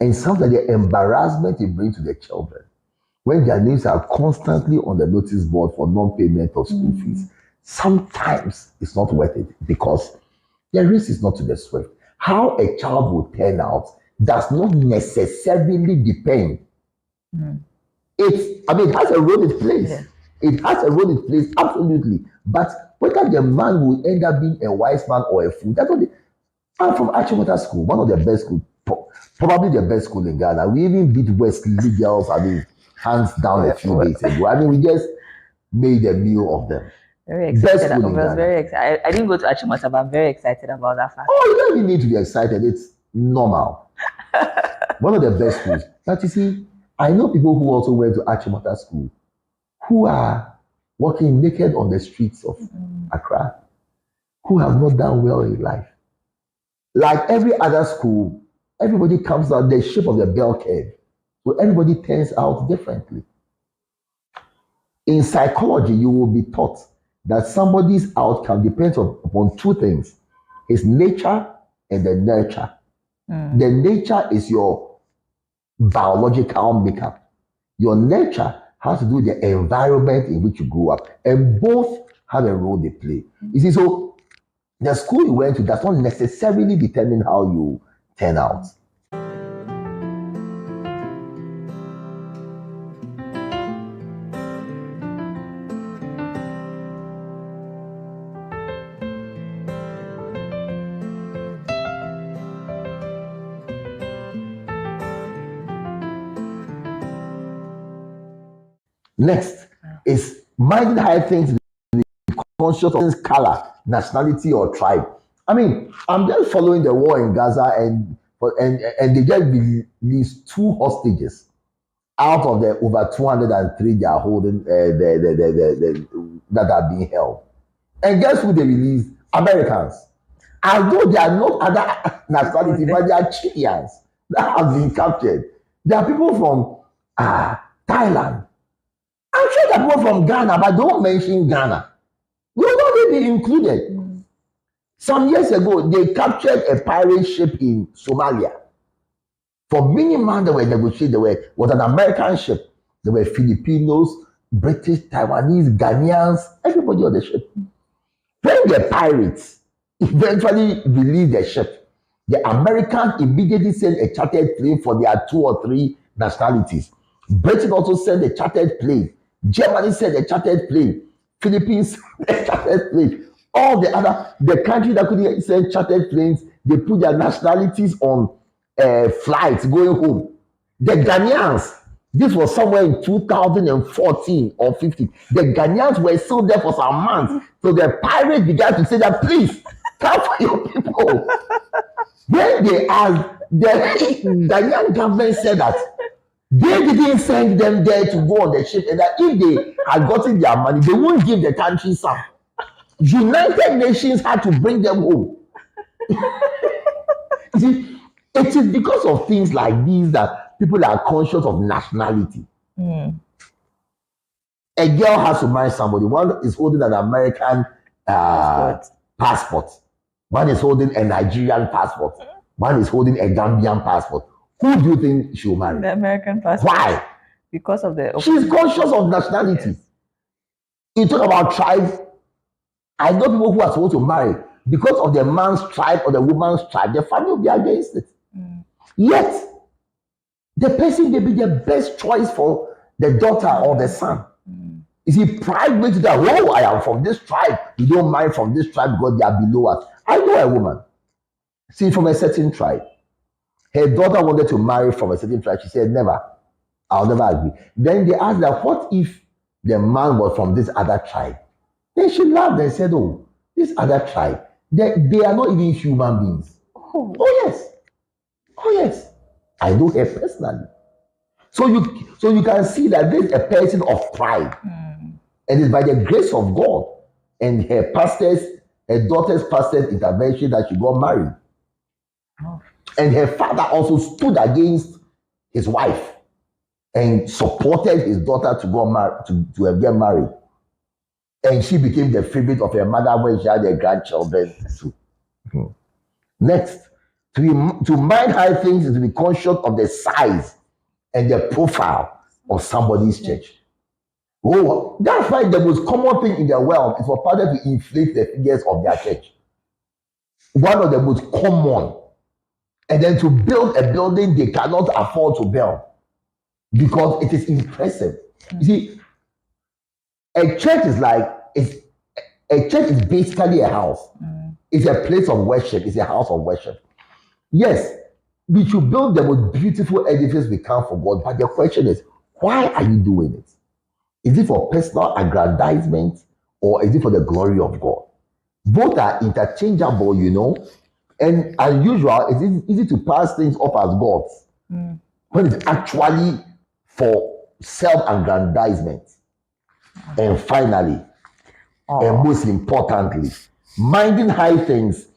And sometimes the embarrassment it brings to the children when their names are constantly on the notice board for non-payment of school fees. Sometimes it's not worth it because the race is not to the swift. How a child will turn out does not necessarily depend. It has a role it plays. Yeah. It has a role it plays, absolutely. But whether the man will end up being a wise man or a fool, that's what I'm from Achimota School, one of the best schools, probably the best school in Ghana. We even beat Wesley girls, hands down a few days ago. We just made a meal of them. Very excited. I was very excited. I didn't go to Achimota, but I'm very excited about that fact. Oh, you don't even need to be excited. It's normal. One of the best schools. But you see, I know people who also went to Achimota School who are walking naked on the streets of Accra, who have not done well in life. Like every other school, everybody comes out the shape of the bell curve. So everybody turns out differently. In psychology, you will be taught that somebody's outcome depends upon two things: his nature and the nurture. The nature is your biological makeup. Your nurture has to do with the environment in which you grew up, and both have a role they play. You see, so the school you went to does not necessarily determine how you turn out. Next is minding high things, conscious of color, nationality, or tribe. I mean, I'm just following the war in Gaza, and they just released two hostages out of the over 203 they are holding, that are being held. And guess who they released? Americans. Although they are not other nationality, but they are Chileans that have been captured. There are people from Thailand. I'm sure there are people from Ghana, but don't mention Ghana. Will not be included. Some years ago, they captured a pirate ship in Somalia. For many months, they were negotiating. Was an American ship. There were Filipinos, British, Taiwanese, Ghanaians, everybody on the ship. When the pirates eventually released the ship, the Americans immediately sent a chartered plane for their 2 or 3 nationalities. Britain also sent a chartered plane. Germany sent a chartered plane. Philippines sent a chartered plane. All the countries that couldn't send chartered planes, they put their nationalities on flights going home. The Ghanaians, this was somewhere in 2014 or 15. The Ghanaians were still there for some months. So the pirates began to say that, please, come for your people. When they asked, the Ghanaian government said that they didn't send them there to go on the ship, and that if they had gotten their money, they wouldn't give the country some. United Nations had to bring them home. See, it is because of things like these that people are conscious of nationality. A girl has to marry somebody. One is holding an American passport. One is holding a Nigerian passport. One is holding a Gambian passport. Who do you think she'll marry? The American passport. Why? Because of the... She's conscious of nationality. Yes. You talk about tribe. I know people who are supposed to marry. Because of the man's tribe or the woman's tribe, the family will be against it. Yet, the person may be the best choice for the daughter or the son. You see, pride makes that, oh, I am from this tribe. You don't marry from this tribe because they are below us. I know a woman, see, from a certain tribe. Her daughter wanted to marry from a certain tribe. She said, never. I'll never agree. Then they asked her, what if the man was from this other tribe? Then she laughed and said, oh, this other tribe, they are not even human beings. Oh yes. Oh yes. I know her personally. So you can see that this is a person of pride. And it's by the grace of God and her daughter's pastor's intervention that she got married. And her father also stood against his wife and supported his daughter to get married. And she became the favorite of her mother when she had her grandchildren too. Next, to mind high things is to be conscious of the size and the profile of somebody's church. Oh, that's why the most common thing in the world is for pastors to inflate the figures of their church. One of the most common. And then to build a building they cannot afford to build because it is impressive. You see, a church is basically a house. It's a place of worship. It's a house of worship. Yes, we should build the most beautiful edifice we can for God. But the question is, why are you doing it? Is it for personal aggrandizement or is it for the glory of God? Both are interchangeable, you know. And as usual, it's easy to pass things off as gods when it's actually for self-aggrandizement. And finally, and most importantly, minding high things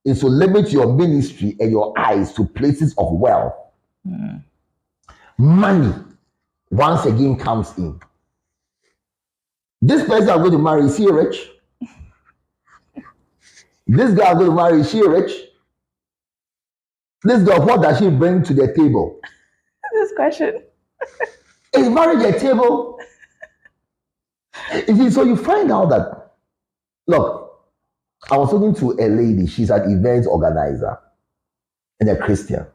is to limit your ministry and your eyes to places of wealth. money once again comes in. This person I'm going to marry, is he rich? This guy I'm going to marry, is she rich? This girl, what does she bring to the table? This question. Is marriage a table? You see, so you find out that, look, I was talking to a lady, she's an event organizer and a Christian.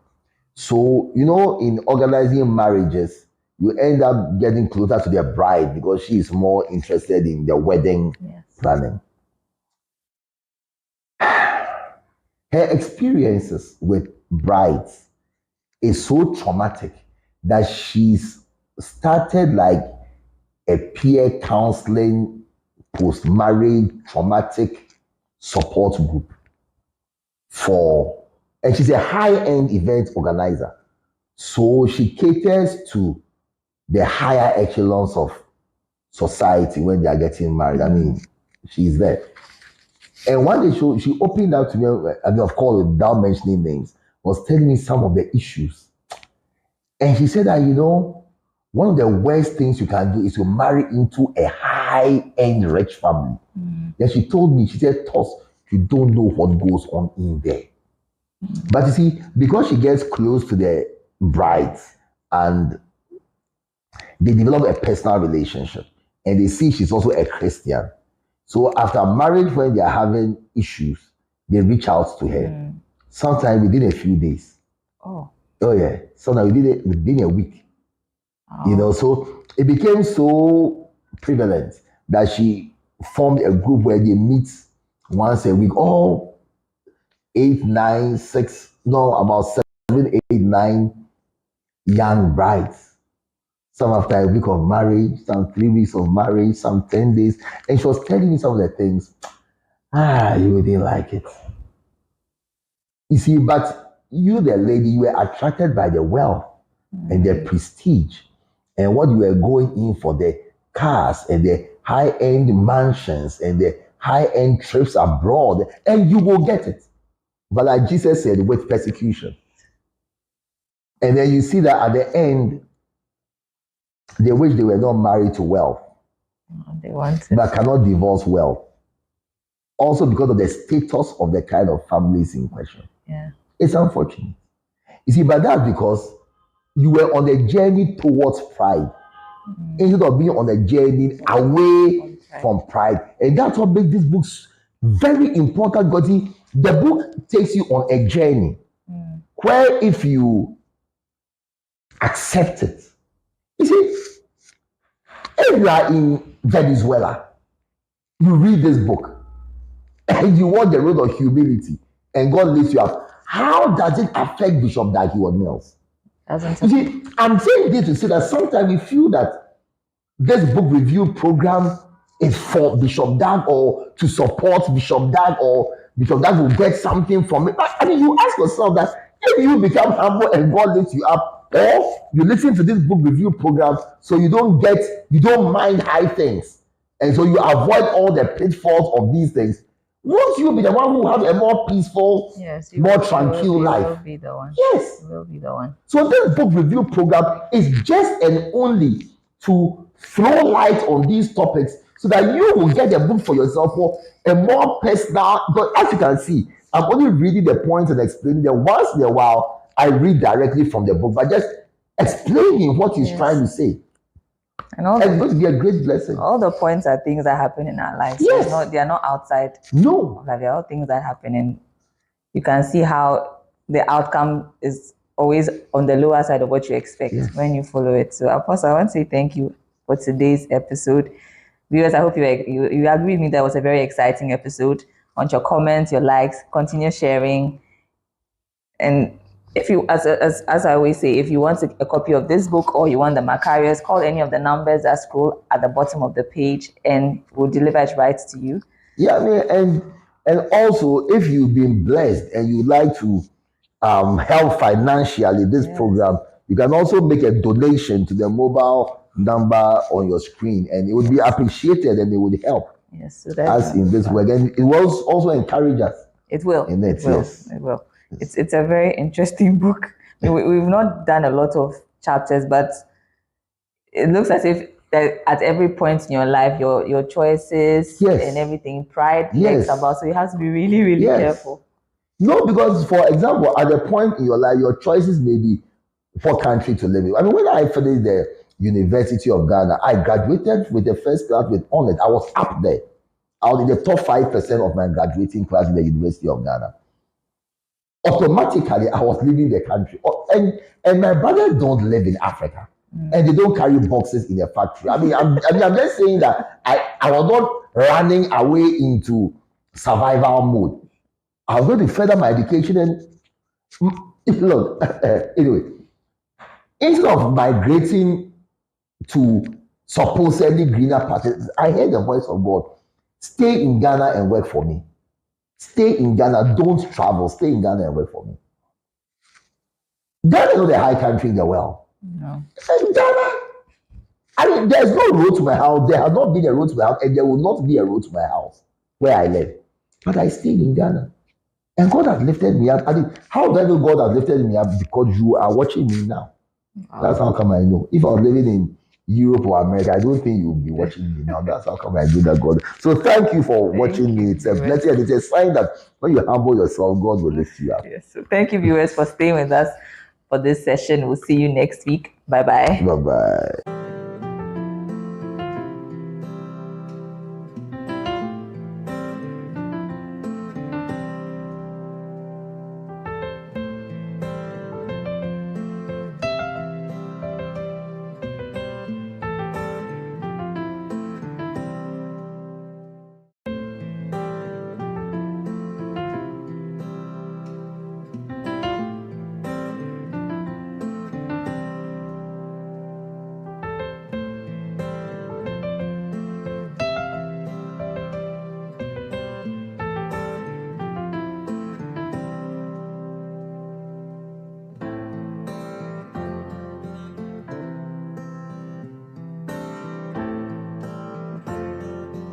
So, in organizing marriages, you end up getting closer to the bride because she is more interested in the wedding planning. Her experiences with brides is so traumatic that she's started like a peer counseling post-marriage traumatic support group and she's a high-end event organizer. So she caters to the higher echelons of society when they are getting married. I mean, she's there. And one day she opened up to me, of course, without mentioning names, was telling me some of the issues. And she said that, one of the worst things you can do is to marry into a high-end rich family. Then she told me, she said, Toss, you don't know what goes on in there. But you see, because she gets close to the brides and they develop a personal relationship and they see she's also a Christian. So after marriage, when they are having issues, they reach out to her. Sometimes within a few days. Oh yeah. Sometimes within a week. So it became so prevalent that she formed a group where they meet once a week. All 8, 9, 6, no, about 7, 8, 9 young brides. Some after a week of marriage, some 3 weeks of marriage, some 10 days. And she was telling me some of the things. You didn't like it. You see, but you, the lady, you were attracted by the wealth and the prestige and what you were going in for, the cars and the high-end mansions and the high-end trips abroad, and you will get it. But like Jesus said, with persecution. And then you see that at the end, they wish they were not married to wealth. They want it. But cannot divorce wealth. Also because of the status of the kind of families in question. Yeah. It's unfortunate. You see, but that's because you were on a journey towards pride instead of being on a journey away from pride. And that's what makes this book very important, because the book takes you on a journey where if you accept it, you see, if you are in Venezuela, you read this book and you walk the road of humility and God lifts you up, how does it affect Bishop Dag Heward-Mills? You see, I'm saying this to say that sometimes we feel that this book review program is for Bishop Dag or to support Bishop Dag, or Bishop Dag will get something from it. I mean, you ask yourself that if you become humble and God lifts you up, or you listen to this book review program so you don't mind high things, and so you avoid all the pitfalls of these things, won't you be the one who have a more peaceful, more tranquil life? You will be the one. Yes. You will be the one. So this book review program is just and only to throw light on these topics so that you will get a book for yourself for a more personal, because as you can see, I'm only reading the points and explaining them. Once in a while, I read directly from the book, but just explaining what he's trying to say. And it's going to be a great blessing. All the points are things that happen in our lives. Yes. So they are not outside. No. Like, they're all things that happen, and you can see how the outcome is always on the lower side of what you expect when you follow it. So, Apostle, I want to say thank you for today's episode. Viewers, I hope you agree with me that it was a very exciting episode. I want your comments, your likes, continue sharing. And if you, as I always say, if you want a copy of this book or you want the Makarios, call any of the numbers that scroll at the bottom of the page and we'll deliver it right to you. Yeah, I mean, and also if you've been blessed and you'd like to help financially this program, you can also make a donation to the mobile number on your screen, and it would be appreciated and it would help us in this work. And it will also encourage us. It will. In it, it will. It will. It's a very interesting book. We've not done a lot of chapters, but it looks as if that at every point in your life, your choices and everything, pride lurks about. So you have to be really, really careful. No, because for example, at a point in your life, your choices may be what country to live in. I mean, when I finished the University of Ghana, I graduated with the first class with honors. I was up there. I was in the top 5% of my graduating class in the University of Ghana. Automatically, I was leaving the country. And my brothers don't live in Africa. And they don't carry boxes in a factory. I mean, I'm just saying that I was not running away into survival mode. I was going to further my education and look, anyway, instead of migrating to supposedly greener pastures, I heard the voice of God. Stay in Ghana and work for me. Stay in Ghana, don't travel. Stay in Ghana and work for me. Ghana is not a high country in the world. No. And Ghana, I mean, there's no road to my house. There has not been a road to my house, and there will not be a road to my house where I live. But I stayed in Ghana. And God has lifted me up. I mean, how do I know God has lifted me up? Because you are watching me now. Wow. That's how come I know. If I was living in Europe or America, I don't think you would be watching me now. That's how come I know that God. So thank you for watching me. It's a blessing, and it's a sign that when you humble yourself, God will lift you up. Yes. So thank you, viewers, for staying with us for this session. We'll see you next week. Bye-bye. Bye-bye.